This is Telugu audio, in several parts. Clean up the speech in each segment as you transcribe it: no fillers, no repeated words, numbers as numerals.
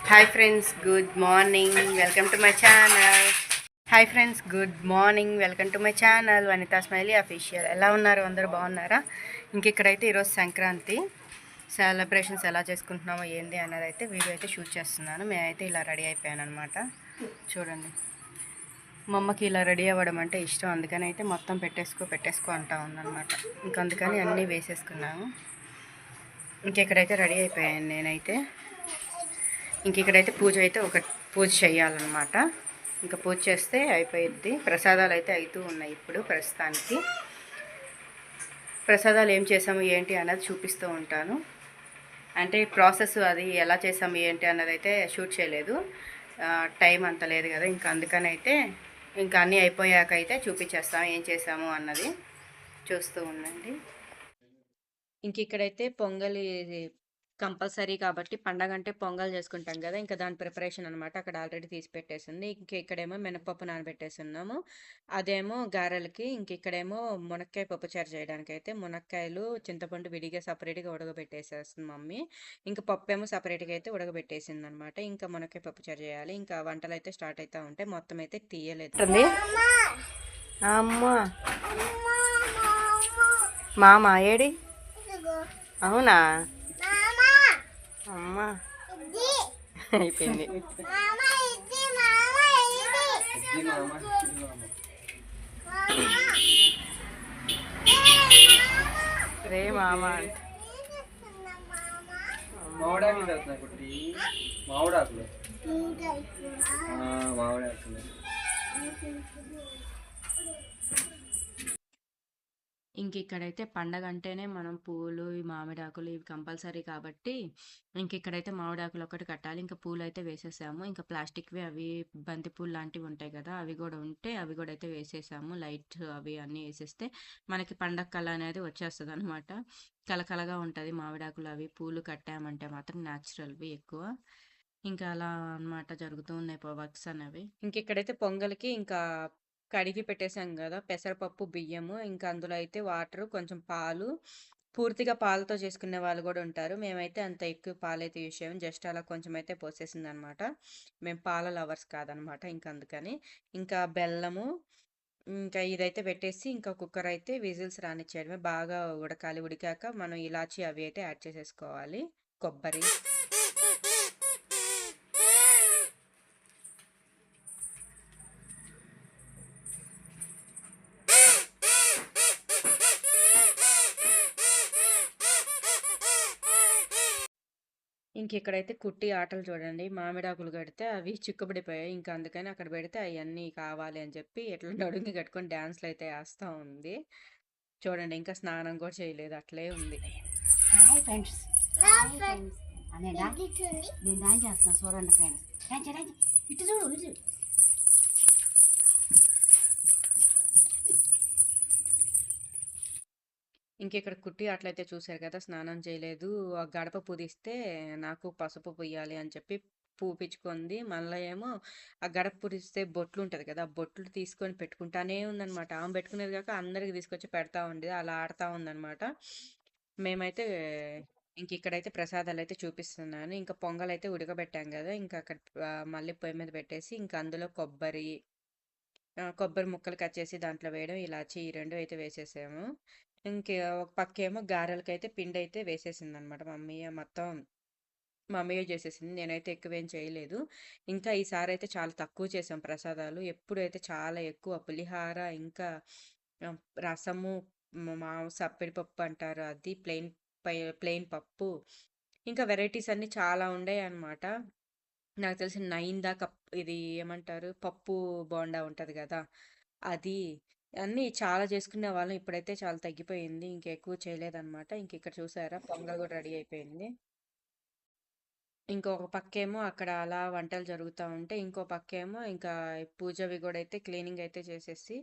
Hi friends, good morning, welcome to my channel. Hi friends, good morning, welcome to my channel Vanitha smiley official. ఎలా ఉన్నారు? అందరూ బాగున్నారా? ఇక్కడైతే ఈరోజు సంక్రాంతి సెలబ్రేషన్స్ ఎలా చేసుకుంటున్నామో ఏంది అన్నది అయితే వీడియో అయితే షూట్ చేస్తున్నాను. మేమైతే ఇలా రెడీ అయిపోయాను అనమాట. చూడండి, మా అమ్మకి ఇలా రెడీ అవ్వడం అంటే ఇష్టం, అందుకని అయితే మొత్తం పెట్టేసుకో అంటా ఉందన్నమాట. అందుకని అన్నీ వేసేసుకున్నాము. ఇక్కడైతే రెడీ అయిపోయాను నేనైతే. ఇక్కడైతే పూజ చేయాలన్నమాట. ఇంకా పూజ చేస్తే అయిపోయిద్ది. ప్రసాదాలు అయితే అవుతూ ఉన్నాయి ఇప్పుడు ప్రస్తుతానికి. ప్రసాదాలు ఏం చేసాము ఏంటి అన్నది చూపిస్తూ ఉంటాను. అంటే ప్రాసెస్ అది ఎలా చేసాము ఏంటి అన్నది అయితే షూట్ చేయలేదు, టైం అంత లేదు కదా. అందుకని అయితే అన్నీ అయిపోయాక అయితే చూపించేస్తాము ఏం చేసాము అన్నది. చూస్తూ ఉండండి. ఇక్కడైతే పొంగలి కంపల్సరీ కాబట్టి పండగ అంటే పొంగల్ చేసుకుంటాం కదా. దాని ప్రిపరేషన్ అనమాట. అక్కడ ఆల్రెడీ తీసి పెట్టేసింది. ఇక్కడేమో మినపప్పు నానబెట్టేస్తున్నాము. అదేమో గారెలకి. ఇక్కడేమో మునక్కాయ పప్పుచారు చేయడానికి అయితే మునక్కాయలు చింతపండు విడిగా సపరేట్గా ఉడకబెట్టేసేస్తుంది మమ్మీ. పప్పు ఏమో సపరేట్గా అయితే ఉడకబెట్టేసింది అనమాట. మునక్కాయ పప్పుచారు చేయాలి. వంటలు అయితే స్టార్ట్ అవుతూ ఉంటాయి. మొత్తం అయితే తీయలేదు. అమ్మా మామ ఏడి? అవునా? అమ్మా అయిపోయింది. రే మామ మామిడాకులు ఇక్కడైతే పండగ అంటేనే మనం పూలు, ఈ మామిడాకులు ఇవి కంపల్సరీ కాబట్టి ఇక్కడైతే మామిడాకులు ఒకటి కట్టాలి. పూలు అయితే వేసేసాము. ప్లాస్టిక్వి అవి బంతి పూలు లాంటివి ఉంటాయి కదా, అవి కూడా ఉంటే అవి కూడా అయితే వేసేసాము. లైట్ అవి అన్నీ వేసేస్తే మనకి పండగ కళ అనేది వచ్చేస్తుంది అనమాట. కలకలగా ఉంటుంది. మామిడాకులు అవి పూలు కట్టామంటే మాత్రం న్యాచురల్వి ఎక్కువ. అలా అనమాట జరుగుతూ ఉన్నాయి వర్క్స్ అనేవి. ఇక్కడైతే పొంగల్కి కడిగి పెట్టేసాం కదా పెసరపప్పు, బియ్యము. అందులో అయితే వాటర్, కొంచెం పాలు. పూర్తిగా పాలతో చేసుకునే వాళ్ళు కూడా ఉంటారు. మేమైతే అంత ఎక్కువ పాలైతే యూజ్ చేయము. జస్ట్ అలా కొంచెం అయితే పోసేసింది అనమాట. మేము పాల లవర్స్ కాదనమాట. అందుకని బెల్లము. ఇదైతే పెట్టేసి కుక్కర్ అయితే విజిల్స్ రానిచ్చేయడమే. బాగా ఉడకాలి. ఉడికాక మనం ఇలాచి అవి అయితే యాడ్ చేసేసుకోవాలి. కొబ్బరి. ఇక్కడైతే కుట్టి ఆటలు చూడండి. మామిడాకులు కడితే అవి చిక్కుబడిపోయాయి. అందుకని అక్కడ పెడితే అవన్నీ కావాలి అని చెప్పి ఎట్లా నడుంగి కట్టుకొని డ్యాన్స్లు అయితే వేస్తూ ఉంది. చూడండి, స్నానం కూడా చేయలేదు, అట్లే ఉంది. హాయ్ ఫ్రెండ్స్, నేను డాన్స్ చేస్తున్నా చూడండి ఫ్రెండ్స్. ఇటు చూడు, ఇటు ఇక్కడ కుట్టి అట్లయితే చూసారు కదా, స్నానం చేయలేదు. ఆ గడప పుదిస్తే నాకు పసుపు పొయ్యాలి అని చెప్పి పూపించుకుంది. మళ్ళీ ఏమో ఆ గడప పుడిస్తే బొట్లు ఉంటుంది కదా, ఆ బొట్లు తీసుకొని పెట్టుకుంటానే ఉందనమాట. ఆమె పెట్టుకునేది కాక అందరికి తీసుకొచ్చి పెడతా ఉండేది. అలా ఆడుతూ ఉందనమాట. మేమైతే ఇక్కడైతే ప్రసాదాలు అయితే చూపిస్తున్నాను. పొంగల్ అయితే ఉడకబెట్టాం కదా, అక్కడ మళ్ళీ పొయ్యి మీద పెట్టేసి అందులో కొబ్బరి ముక్కలు కట్ చేసి దాంట్లో వేయడం, ఇలాచి ఈ రెండు అయితే వేసేసాము. ఒక పక్కేమో గారెలకైతే పిండి అయితే వేసేసింది అనమాట మొత్తం. మమ్మీయే చేసేసింది. నేనైతే ఎక్కువేం చేయలేదు. ఈసారి అయితే చాలా తక్కువ చేసాం ప్రసాదాలు. ఎప్పుడైతే చాలా ఎక్కువ పులిహార, రసము, సప్పిడి పప్పు అంటారు అది, ప్లెయిన్ పప్పు, వెరైటీస్ అన్నీ చాలా ఉండే అనమాట. నాకు తెలిసి 9 దాకా ఇది ఏమంటారు పప్పు బోండా ఉంటుంది కదా అది, అన్నీ చాలా చేసుకునే వాళ్ళం. ఇప్పుడైతే చాలా తగ్గిపోయింది. ఎక్కువ చేయలేదన్నమాట. ఇక్కడ చూసారా పొంగల్ కూడా రెడీ అయిపోయింది. ఇంకొక పక్కేమో అక్కడ అలా వంటలు జరుగుతూ ఉంటే, ఇంకో పక్కేమో పూజవి కూడా అయితే క్లీనింగ్ అయితే చేసేసి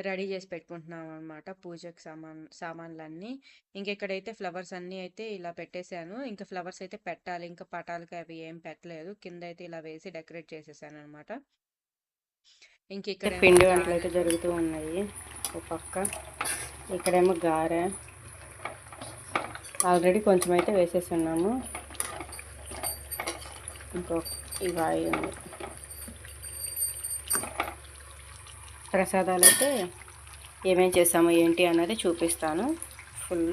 రెడీ చేసి పెట్టుకుంటున్నాం అనమాట. పూజకి సామాన్లన్నీ. ఇక్కడైతే ఫ్లవర్స్ అన్నీ అయితే ఇలా పెట్టేశాను. ఫ్లవర్స్ అయితే పెట్టాలి. పటాలకి అవి ఏం పెట్టలేదు. కింద అయితే ఇలా వేసి డెకరేట్ చేసేసాను అనమాట. ఇక్కడ పిండి వంటలు అయితే జరుగుతూ ఉన్నాయి. ఒక పక్క ఇక్కడేమో గారె ఆల్రెడీ కొంచెం అయితే వేసేస్తున్నాము. ఇంకో ఇవి ప్రసాదాలు అయితే ఏమేం చేసాము ఏంటి అన్నది చూపిస్తాను ఫుల్.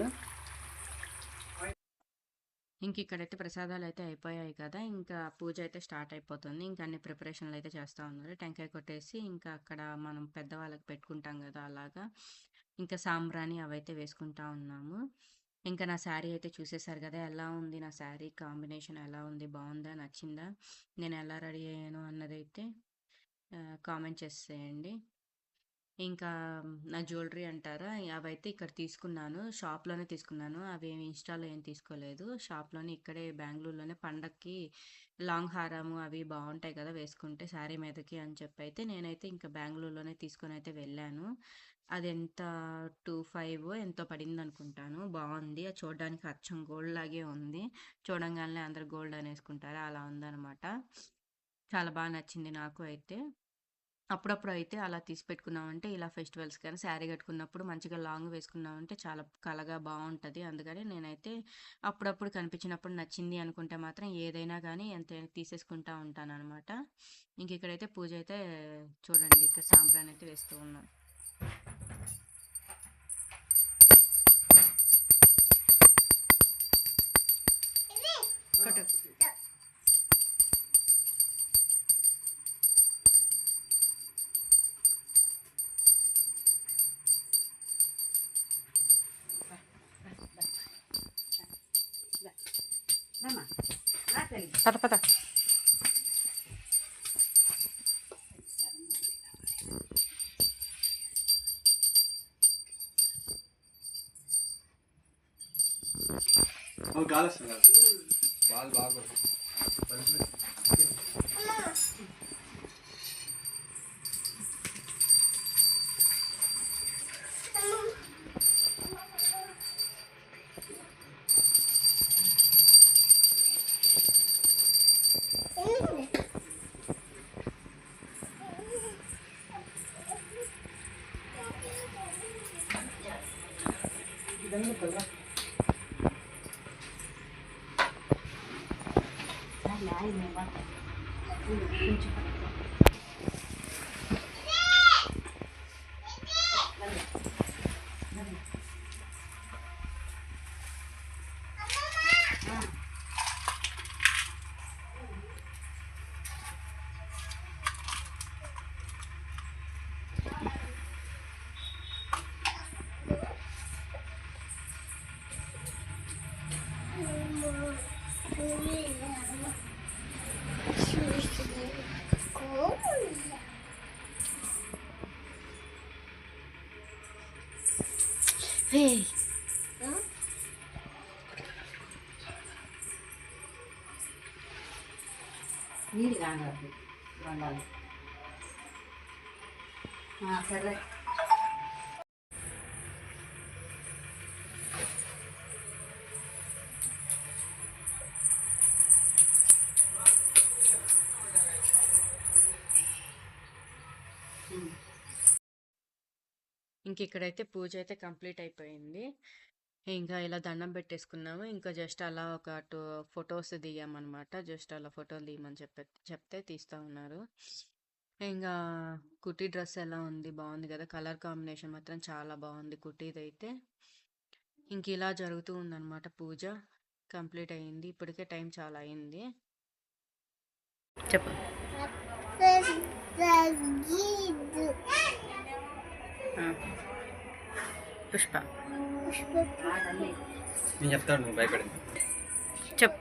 ఇంక ఇక్కడైతే ప్రసాదాలు అయితే అయిపోయాయి కదా, ఇంకా పూజ అయితే స్టార్ట్ అయిపోతుంది. ఇంకా అన్ని ప్రిపరేషన్లు అయితే చేస్తూ ఉన్నారు. టెంకాయ కొట్టేసి ఇంకా అక్కడ మనం పెద్దవాళ్ళకి పెట్టుకుంటాం కదా, అలాగా ఇంకా సాంబ్రాణి అవైతే వేసుకుంటా ఉన్నాము. ఇంకా నా శారీ అయితే చూసేశారు కదా, ఎలా ఉంది నా శారీ కాంబినేషన్, ఎలా ఉంది, బాగుందా, నచ్చిందా, నేను ఎలా రెడీ అయ్యాను అన్నది అయితే కామెంట్ చేసేయండి. ఇంకా నా జ్యువెలరీ అంటారా, అవైతే ఇక్కడ తీసుకున్నాను, షాప్లోనే తీసుకున్నాను. అవి ఏమి ఇన్స్టాలో ఏం తీసుకోలేదు, షాప్లోనే ఇక్కడే బెంగళూరులోనే. పండక్కి లాంగ్ హారము అవి బాగుంటాయి కదా వేసుకుంటే శారీ మీదకి అని చెప్పి అయితే నేనైతే ఇంకా బెంగళూరులోనే తీసుకొని అయితే వెళ్ళాను. అది ఎంత 25 ఎంతో పడింది అనుకుంటాను. బాగుంది, అది చూడడానికి అచ్చం గోల్డ్ లాగే ఉంది. చూడంగానే అందరు గోల్డ్ అనేసుకుంటారు, అలా ఉందన్నమాట. చాలా బాగా నచ్చింది నాకు అయితే. అప్పుడప్పుడు అయితే అలా తీసి పెట్టుకున్నామంటే ఇలా ఫెస్టివల్స్ కానీ శారీ కట్టుకున్నప్పుడు మంచిగా లాంగ్ వేసుకున్నామంటే చాలా కళగా బాగుంటుంది. అందుకని నేనైతే అప్పుడప్పుడు కనిపించినప్పుడు నచ్చింది అనుకుంటే మాత్రం ఏదైనా కానీ ఎంత తీసేసుకుంటా ఉంటాను అనమాట. ఇంక ఇక్కడైతే పూజ అయితే చూడండి, ఇక్కడ సాంబ్రాన్ని అయితే వేస్తూ ఉన్నాం. పద పద. గాలి వస్తుంది, గాలి బాగా. నీళ్ళు కాంగదు వండాలి. సరే ఇంక ఇక్కడైతే పూజ అయితే కంప్లీట్ అయిపోయింది. ఇంకా ఇలా దండం పెట్టేసుకున్నాము. ఇంకా జస్ట్ అలా ఒక 2 ఫొటోస్ దిగామన్నమాట. జస్ట్ అలా ఫోటోలు తీయమని చెప్తే తీస్తూ ఉన్నారు. ఇంకా కుర్తీ డ్రెస్ ఎలా ఉంది, బాగుంది కదా, కలర్ కాంబినేషన్ మాత్రం చాలా బాగుంది కుర్తీదైతే. ఇంక ఇలా జరుగుతూ ఉందన్నమాట పూజ. కంప్లీట్ అయ్యింది, ఇప్పటికే టైం చాలా అయింది. చెప్పు. పుష్ప నేను చెప్తాను, నువ్వు భయపడింది. చెప్పు.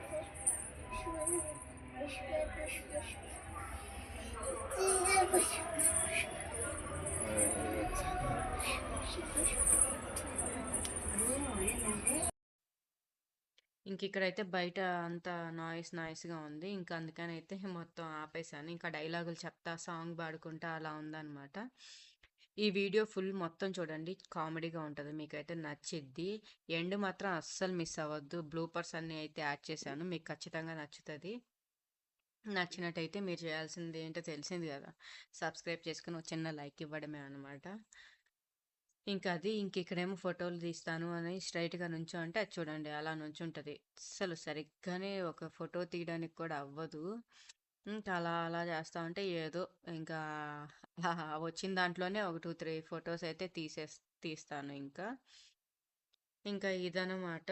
ఇంక ఇక్కడైతే బయట అంతా నాయిస్గా ఉంది. ఇంకా అందుకని అయితే మొత్తం ఆపేసాను. ఇంకా డైలాగులు చెప్తా, సాంగ్ పాడుకుంటా అలా ఉందన్నమాట. ఈ వీడియో ఫుల్ మొత్తం చూడండి, కామెడీగా ఉంటుంది, మీకైతే నచ్చిద్ది. ఎండ్ మాత్రం అస్సలు మిస్ అవ్వద్దు. బ్లూపర్స్ అన్నీ అయితే యాడ్ చేశాను, మీకు ఖచ్చితంగా నచ్చుతుంది. నచ్చినట్టయితే మీరు చేయాల్సింది ఏంటో తెలిసింది కదా, సబ్స్క్రైబ్ చేసుకుని ఒక చిన్న లైక్ ఇవ్వడమే అనమాట. ఇక్కడేమో ఫోటోలు తీస్తాను అని స్ట్రైట్‌గా నుంచో అంటే అది చూడండి అలా నుంచుంటది. అస్సలు సరిగ్గానే ఒక ఫోటో తీయడానికి కూడా అవ్వదు. ఇంకా అలా అలా చేస్తా ఉంటే ఏదో ఇంకా వచ్చిన దాంట్లోనే ఒక 2, 3 ఫోటోస్ అయితే తీస్తాను ఇంకా. ఇంకా ఇదనమాట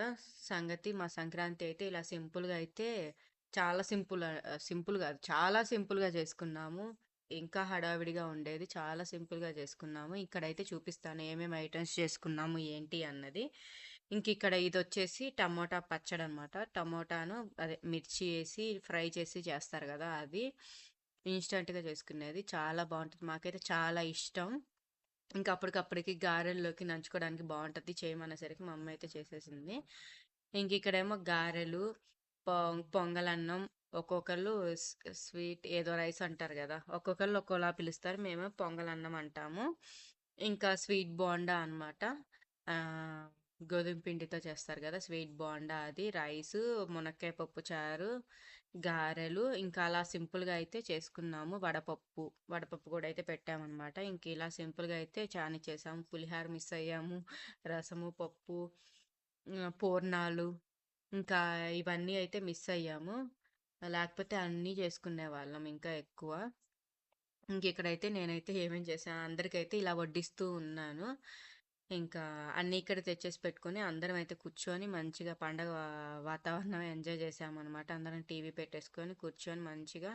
సంగతి. మా సంక్రాంతి అయితే ఇలా సింపుల్‌గా అయితే చాలా సింపుల్ గాదు. చాలా సింపుల్‌గా చేసుకున్నాము. ఇంకా హడావిడిగా ఉండేది. చాలా సింపుల్‌గా చేసుకున్నాము. ఇక్కడైతే చూపిస్తాను ఏమేమి ఐటెమ్స్ చేసుకున్నాము ఏంటి అన్నది. ఇక్కడ ఇదొచ్చేసి టమోటా పచ్చడనమాట. టమోటాను అదే మిర్చి ఏసి ఫ్రై చేసి చేస్తారు గదా! అది ఇన్‌స్టంట్‌గా చేసుకునేది. చాలా బావుంటది. మాకైతే చాలా ఇష్టం. ఇంకా అప్పటికప్పటికి గారెల్లోకి నంచుకోవడానికి బావుంటది. చేయమనేసరికి మా అమ్మ అయితే చేసేసింది. ఇక్కడేమో గారెలు, పొంగలన్నం ఒక్కొక్కళ్ళు స్వీట్ ఏదో రైస్ అంటారు గదా! ఒక్కొక్కళ్ళు ఒక్కోలా పిలుస్తారు. మేము పొంగలన్నం అంటాము. ఇంకా స్వీట్ బోండా అనమాట. ఆహ్, గోధుమ పిండితో చేస్తారు గదా! స్వీట్ బోండా అది. రైసు, మునక్కాయ పప్పు చారు, గారెలు ఇంకా అలా సింపుల్‌గా అయితే చేసుకున్నాము. వడపప్పు కూడా అయితే పెట్టామనమాట. ఇలా సింపుల్‌గా అయితే చానిచ్చేసాము. పులిహోర మిస్ అయ్యాము. రసము, పప్పు, పూర్ణాలు ఇంకా ఇవన్నీ అయితే మిస్ అయ్యాము. లేకపోతే అన్నీ చేసుకునేవాళ్ళం ఇంకా ఎక్కువ. ఇక్కడైతే నేనైతే ఏమేం చేశాను అందరికైతే ఇలా వడ్డిస్తూ ఉన్నాను. ఇంకా అన్నీ ఇక్కడ తెచ్చేసి పెట్టుకొని అందరం అయితే కూర్చొని మంచిగా పండగ వాతావరణం ఎంజాయ్ చేసామన్నమాట. అందరం టీవీ పెట్టేసుకొని కూర్చొని మంచిగా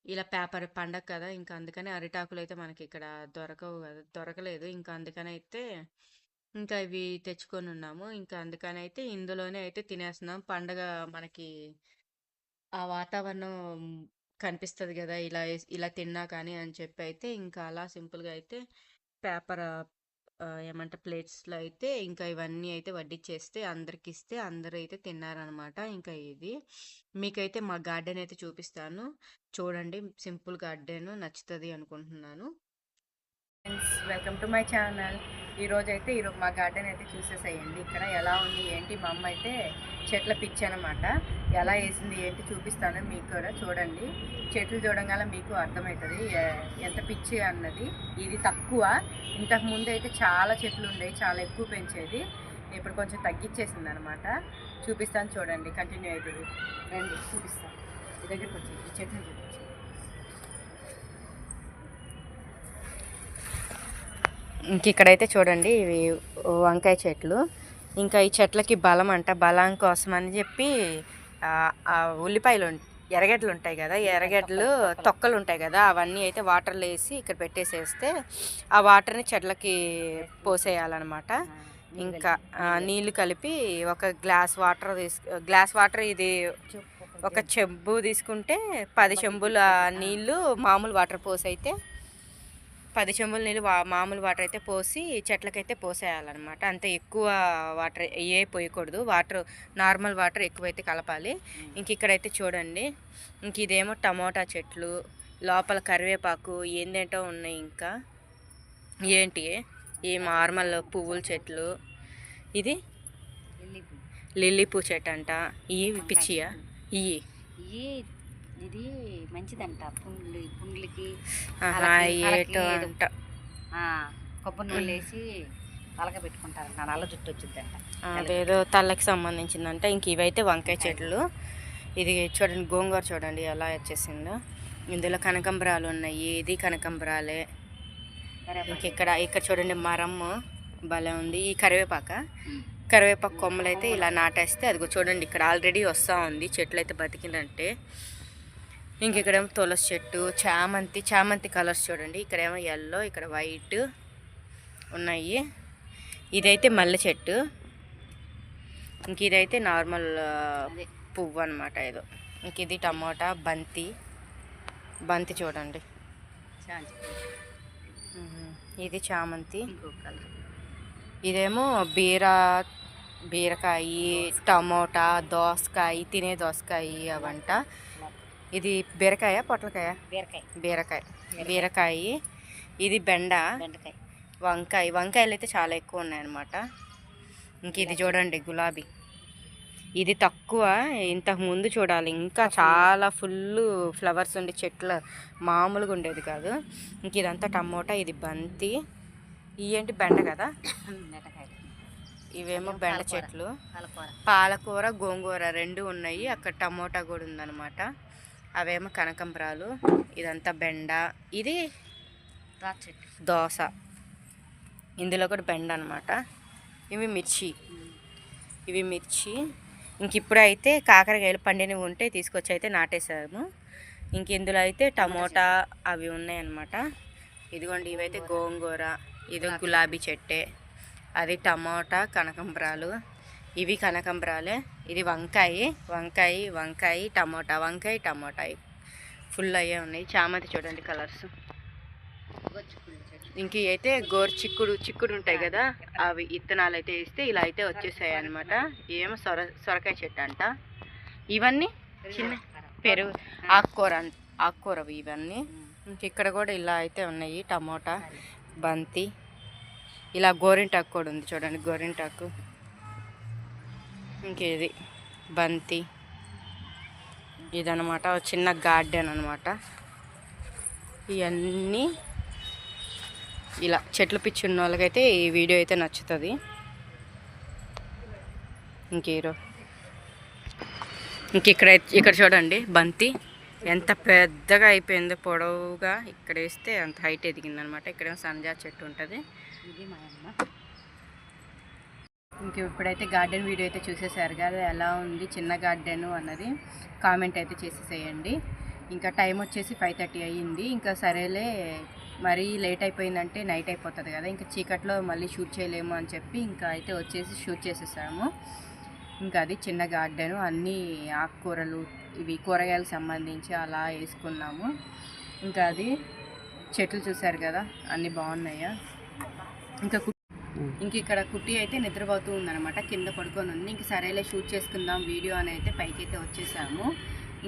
ఇలా పేపర్ పండగ కదా! ఇంకా అందుకని అరిటాకులైతే మనకిక్కడ దొరకవు గదా! దొరకలేదు. ఇంకా అందుకనైతే ఇంకా ఇవి తెచ్చుకొనున్నాము. ఇంకా అందుకనైతే ఇందులోనే అయితే తినేస్తున్నాం. పండగ మనకి ఆ వాతావరణం కనిపిస్తది గదా! ఇలా తిన్నా కానీ అని చెప్పి అయితే ఇంకా అలా సింపుల్‌గా అయితే పేపర్ ఏమంటారు ప్లేట్స్‌లో అయితే ఇంకా ఇవన్నీ అయితే వడ్డిచ్చేస్తే అందరికిస్తే అందరూ అయితే తిన్నారనమాట. ఇంకా ఇది. మీకైతే మా గార్డెన్ అయితే చూపిస్తాను. చూడండి సింపుల్ గార్డెన్ నచ్చుతది అనుకుంటున్నాను. Friends welcome to my channel. ఈరోజైతే మా గార్డెన్ అయితే చూసేసేయండి. ఇక్కడ ఎలా ఉంది ఏంటి మా అమ్మ అయితే చెట్ల పిచ్చి అనమాట. ఎలా వేసింది ఏంటి చూపిస్తాను మీకు కూడా చూడండి. చెట్లు చూడంగానే మీకు అర్థమవుతుంది ఎంత పిచ్చి అన్నది. ఇది తక్కువ, ఇంతకు ముందు అయితే చాలా చెట్లు ఉండేవి, చాలా ఎక్కువ పెంచేది. ఇప్పుడు కొంచెం తగ్గించేసింది అనమాట. చూపిస్తాను చూడండి, కంటిన్యూ అవుతుంది. రండి చూపిస్తాను. ఈ దగ్గరికి వచ్చి ఈ చెట్లు చూపించి ఇక్కడైతే చూడండి ఇవి వంకాయ చెట్లు. ఇంకా ఈ చెట్లకి బలం బలం కోసం అని చెప్పి ఉల్లిపాయలు ఎర్రగడ్డలు ఉంటాయి కదా, ఎర్రగడ్డలు తొక్కలు ఉంటాయి కదా, అవన్నీ అయితే వాటర్లో వేసి ఇక్కడ పెట్టేసేస్తే ఆ వాటర్ని చెట్లకి పోసేయాలన్నమాట. ఇంకా నీళ్ళు కలిపి ఒక గ్లాస్ వాటర్ ఇది ఒక చెంబు తీసుకుంటే 10 చెంబుల నీళ్ళు మామూలు వాటర్ పోసి అయితే 10 చెంబుల నీళ్ళు మామూలు వాటర్ అయితే పోసి చెట్లకైతే పోసేయాలన్నమాట. అంతే, ఎక్కువ వాటర్ పోయకూడదు. నార్మల్ వాటర్ ఎక్కువైతే కలపాలి. ఇక్కడైతే చూడండి, ఇదేమో టమోటా చెట్లు, లోపల కరివేపాకు ఏందేంటో ఉన్నాయి. ఇంకా ఏంటి ఈ నార్మల్ పువ్వుల చెట్లు, ఇది లిల్లీ పూ చెట్టు అంట. ఇవి పిచ్చియా? ఇది మంచిదంట పుండ్లకి కొబ్బరి నూనె వేసి తలక పెట్టుకుంటారంట, నల్ల జుట్టు వచ్చిందంట. అదేదో తలకి సంబంధించిందంట. ఇవైతే వంకాయ చెట్లు. ఇది చూడండి, గోంగూర చూడండి ఎలా వచ్చేసిందో. ఇందులో కనకంబరాలు ఉన్నాయి, ఇది కనకంబరాలే. ఇక్కడ చూడండి మరం భలే ఉంది. ఈ కరివేపాకు కొమ్మలు అయితే ఇలా నాటేస్తే అదిగో చూడండి ఇక్కడ ఆల్రెడీ వస్తూ ఉంది. చెట్లు అయితే బతికిందంటే. ఇక్కడేమో తులసి చెట్టు, చామంతి కలర్స్ చూడండి. ఇక్కడేమో ఎల్లో, ఇక్కడ వైట్ ఉన్నాయి. ఇదైతే మల్లె చెట్టు. ఇదైతే నార్మల్ పువ్వు అనమాట ఏదో. ఇది టమోటా, బంతి చూడండి. ఇది చామంతి. ఇదేమో బీరకాయ, టమోటా, దోసకాయ, తినే దోసకాయ అవంట. ఇది బీరకాయ, పొట్లకాయ, బీరకాయ. ఇది బెండకాయ, వంకాయలు అయితే చాలా ఎక్కువ ఉన్నాయన్నమాట. ఇది చూడండి గులాబీ. ఇది తక్కువ, ఇంతకు ముందు చూడాలి ఇంకా చాలా ఫుల్ ఫ్లవర్స్ ఉండే చెట్లు మామూలుగా ఉండేది కాదు. ఇదంతా టమోటా, ఇది బంతి. ఇవేంటి బెండ కదా, నెటకాయలు, ఇవేమో బెండ చెట్లు. పాలకూర, పాలకూర గోంగూర రెండు ఉన్నాయి, అక్కడ టమోటా కూడా ఉందన్నమాట. అవేమో కనకంబరాలు, ఇదంతా బెండ, ఇది దాచి చెట్టు, దోస, ఇందులో కూడా బెండ అనమాట. ఇవి మిర్చి, ఇవి మిర్చి. ఇంక ఇప్పుడైతే కాకరకాయలు పండినవి ఉంటే తీసుకొచ్చి అయితే నాటేసాము. ఇంక ఇందులో అయితే టమోటా అవి ఉన్నాయన్నమాట. ఇదిగోండి ఇవైతే గోంగూర, ఇది గులాబీ చెట్టే, అది టమోటా, కనకంబరాలు, ఇవి కనకంబరాలే, ఇది వంకాయ వంకాయ వంకాయ టమోటా, వంకాయ టమోటా ఫుల్ అయ్యే ఉన్నాయి. చామంతి చూడండి కలర్స్. ఇంక అయితే చిక్కుడు ఉంటాయి కదా, అవి ఇత్తనాలు అయితే వేస్తే ఇలా అయితే వచ్చేసాయి అనమాట. ఏమో సొరకాయ చెట్టు అంట. ఇవన్నీ చిన్న పెరుగు ఆకుకూరవి ఇవన్నీ. ఇంక ఇక్కడ కూడా ఇలా అయితే ఉన్నాయి, టమోటా, బంతి, ఇలా గోరింటాకు కూడా ఉంది చూడండి, గోరింటాకు. ఇంకేది బంతి, ఇదనమాట చిన్న గార్డెన్ అనమాట. ఇవన్నీ ఇలా చెట్లు పిచ్చి ఉన్న వాళ్ళకైతే ఈ వీడియో అయితే నచ్చుతుంది. ఇక్కడ చూడండి బంతి ఎంత పెద్దగా అయిపోయిందో, పొడవుగా. ఇక్కడ వేస్తే అంత హైట్ ఎదిగింది అనమాట. ఇక్కడేమో సంజా చెట్టు ఉంటుంది. ఇది మా అమ్మ. ఇంక ఇప్పుడైతే గార్డెన్ వీడియో అయితే చూసేసారు కదా, ఎలా ఉంది చిన్న గార్డెన్ అన్నది కామెంట్ అయితే చేసేసేయండి. ఇంకా టైం వచ్చేసి 5:30 అయ్యింది. ఇంకా సరేలే, మరీ లేట్ అయిపోయిందంటే నైట్ అయిపోతుంది కదా, ఇంకా చీకట్లో మళ్ళీ షూట్ చేయలేము అని చెప్పి ఇంకా అయితే వచ్చేసి షూట్ చేసేసాము. ఇంకా అది చిన్న గార్డెను, అన్నీ ఆకుకూరలు, ఇవి కూరగాయలకు సంబంధించి అలా వేసుకున్నాము. ఇంకా అది చెట్లు చూసారు కదా, అన్నీ బాగున్నాయా. ఇంక ఇక్కడ కుట్టి అయితే నిద్రపోతూ ఉందన్నమాట, కింద పడుకొని ఉంది. ఇంక సరేలే షూట్ చేసుకుందాం వీడియో అని అయితే పైకి అయితే వచ్చేసాము.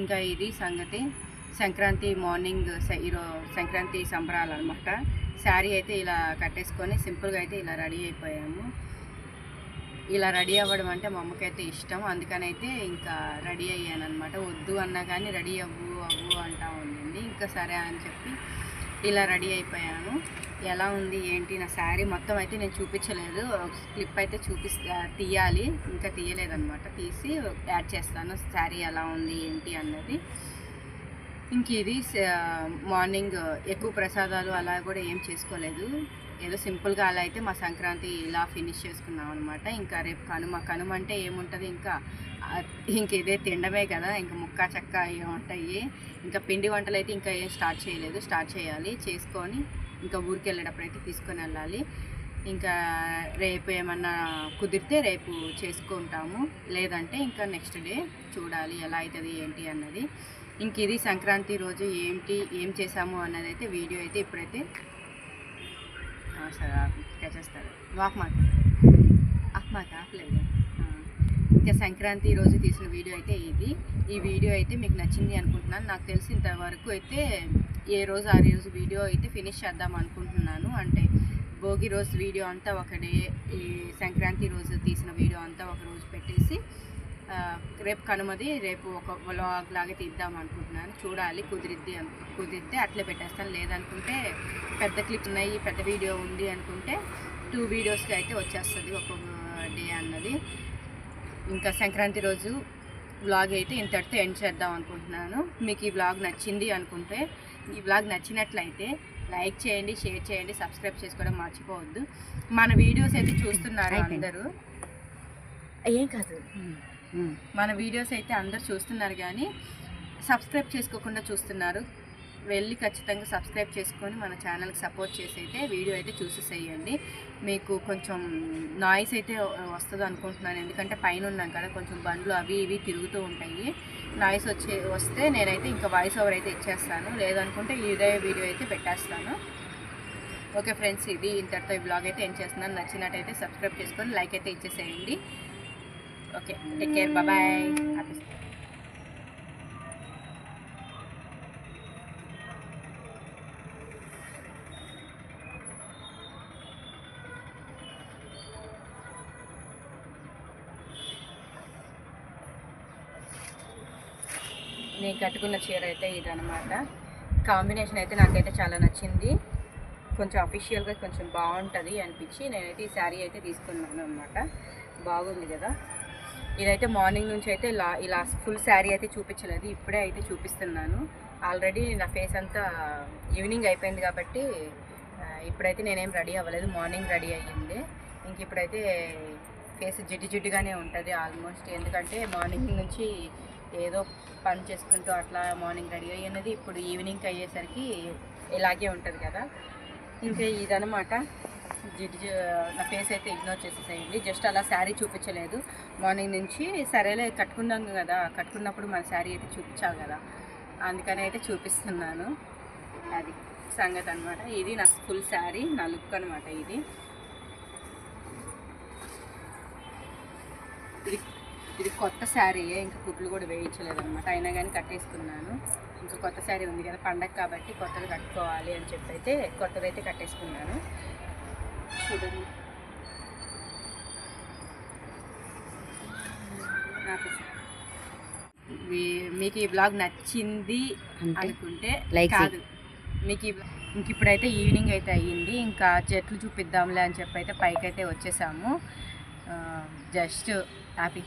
ఇంకా ఇది సంగతి. సంక్రాంతి మార్నింగ్, సంక్రాంతి సంబరాలు అనమాట. శారీ అయితే ఇలా కట్టేసుకొని సింపుల్గా అయితే ఇలా రెడీ అయిపోయాము. ఇలా రెడీ అవ్వడం అంటే మా అమ్మకైతే ఇష్టం, అందుకనైతే ఇంకా రెడీ అయ్యాను అనమాట. వద్దు అన్నా కానీ రెడీ అవ్వు అంటా ఉండింది. ఇంకా సరే అని చెప్పి ఇలా రెడీ అయిపోయాను. ఎలా ఉంది ఏంటి నా శారీ మొత్తం అయితే నేను చూపించలేదు, క్లిప్ అయితే తీయాలి, ఇంకా తీయలేదన్నమాట. తీసి యాడ్ చేస్తాను శారీ ఎలా ఉంది ఏంటి అన్నది. ఇంక ఇది మార్నింగ్ ఎక్కువ ప్రసాదాలు అలా కూడా ఏం చేసుకోలేదు, ఏదో సింపుల్గా అలా అయితే మా సంక్రాంతి ఇలా ఫినిష్ చేసుకున్నాం అనమాట. ఇంకా రేపు కనుమ అంటే ఏముంటుంది, ఇంక ఇదే తినడమే కదా, ఇంకా ముక్క చెక్క ఏముంటాయి. ఇంకా పిండి వంటలు అయితే ఇంకా ఏం స్టార్ట్ చేయాలి, చేసుకొని ఇంకా ఊరికి వెళ్ళేటప్పుడు అయితే తీసుకొని వెళ్ళాలి. ఇంకా రేపు ఏమన్నా కుదిరితే రేపు చేసుకుంటాము, లేదంటే ఇంకా నెక్స్ట్ డే చూడాలి ఎలా అవుతుంది ఏంటి అన్నది. ఇంక ఇది సంక్రాంతి రోజు ఏం చేసాము అన్నది అయితే వీడియో అయితే ఇప్పుడైతే సరే చేస్తారు. మాకు ఆపలేదు. ఇంకా సంక్రాంతి రోజు తీసిన వీడియో అయితే ఇది. ఈ వీడియో అయితే మీకు నచ్చింది అనుకుంటున్నాను. నాకు తెలిసినంత వరకు అయితే ఏ రోజు ఆ రోజు వీడియో అయితే ఫినిష్ చేద్దాం అనుకుంటున్నాను. అంటే భోగి రోజు వీడియో అంతా ఒకడే, ఈ సంక్రాంతి రోజు తీసిన వీడియో అంతా ఒక రోజు పెట్టేసి రేపు కనుమది రేపు ఒక వ్లాగ్ లాగా తీద్దాం అనుకుంటున్నాను. చూడాలి, కుదిరితే అట్లే పెట్టేస్తాను. లేదనుకుంటే పెద్ద క్లిప్ ఉన్నాయి, పెద్ద వీడియో ఉంది అనుకుంటే 2 వీడియోస్కి అయితే వచ్చేస్తుంది ఒక్కొక్క డే అన్నది. ఇంకా సంక్రాంతి రోజు వ్లాగ్ అయితే ఇంతటితో ఎండ్ చేద్దాం అనుకుంటున్నాను. మీకు ఈ వ్లాగ్ నచ్చింది అనుకుంటే, ఈ వ్లాగ్ నచ్చినట్లయితే లైక్ చేయండి, షేర్ చేయండి, సబ్స్క్రైబ్ చేసుకోవడం మర్చిపోవద్దు. మన వీడియోస్ అయితే చూస్తున్నారు అందరూ, ఏం కాదు, మన వీడియోస్ అయితే అందరు చూస్తున్నారు కానీ సబ్స్క్రైబ్ చేసుకోకుండా చూస్తున్నారు. వెళ్ళి ఖచ్చితంగా సబ్స్క్రైబ్ చేసుకొని మన ఛానల్కి సపోర్ట్ చేసి అయితే వీడియో అయితే చూసేసేయండి. మీకు కొంచెం నాయిస్ అయితే వస్తుంది అనుకుంటున్నాను, ఎందుకంటే పైన ఉన్నాం కదా, కొంచెం బండ్లు అవి ఇవి తిరుగుతూ ఉంటాయి. నాయిస్ వస్తే నేనైతే ఇంకా వాయిస్ ఓవర్ అయితే ఇచ్చేస్తాను, లేదనుకుంటే ఇదే వీడియో అయితే పెట్టేస్తాను. ఓకే ఫ్రెండ్స్, ఇది ఇంతటితో ఈ బ్లాగ్ అయితే ఎండ్ చేస్తున్నాను. నచ్చినట్టయితే సబ్స్క్రైబ్ చేసుకొని లైక్ అయితే ఇచ్చేసేయండి. Okay, take care, bye. నేను కట్టుకున్న చీర అయితే ఇదనమాట. కాంబినేషన్ అయితే నాకైతే చాలా నచ్చింది. కొంచెం అఫీషియల్గా కొంచెం బాగుంటుంది అనిపించి నేనైతే ఈ శారీ అయితే తీసుకున్నాను అనమాట. బాగుంది కదా. ఇదైతే మార్నింగ్ నుంచి అయితే ఇలా ఫుల్ శారీ అయితే చూపించలేదు, ఇప్పుడే అయితే చూపిస్తున్నాను. ఆల్రెడీ నా ఫేస్ అంతా ఈవినింగ్ అయిపోయింది కాబట్టి ఇప్పుడైతే నేనేం రెడీ అవ్వలేదు, మార్నింగ్ రెడీ అయ్యింది. ఇంక ఇప్పుడైతే ఫేస్ జిడ్డుగానే ఉంటుంది ఆల్మోస్ట్, ఎందుకంటే మార్నింగ్ నుంచి ఏదో పని చేసుకుంటూ అట్లా మార్నింగ్ రెడీ అయ్యినది ఇప్పుడు ఈవినింగ్ అయ్యేసరికి ఇలాగే ఉంటుంది కదా. ఇంకా ఇదనమాట నా ఫేస్ అయితే ఇగ్నోర్ చేసేసేయండి. జస్ట్ అలా శారీ చూపించలేదు మార్నింగ్ నుంచి. సరేలే కట్టుకున్నాం కదా, కట్టుకున్నప్పుడు మన శారీ అయితే చూపించాలి కదా, అందుకని అయితే చూపిస్తున్నాను. అది సంగతి అనమాట. ఇది నా ఫుల్ శారీ, నా లుక్ అనమాట. ఇది కొత్త శారీయే, ఇంకా కుట్లు కూడా వేయించలేదు అనమాట. అయినా కానీ కట్టేసుకున్నాను. ఇంకా కొత్త శారీ ఉంది కదా, పండగ కాబట్టి కొత్తది కట్టుకోవాలి అని చెప్పి అయితే కొత్తదైతే కట్టేసుకున్నాను. చూడండి, మీకు ఈ బ్లాగ్ నచ్చింది అనుకుంటే లైక్ కాదు, మీకు ఇంక ఇప్పుడైతే ఈవినింగ్ అయితే అయ్యింది. ఇంకా చెట్లు చూపిద్దాంలే అని చెప్పి అయితే పైకి అయితే వచ్చేసాము. Just happy.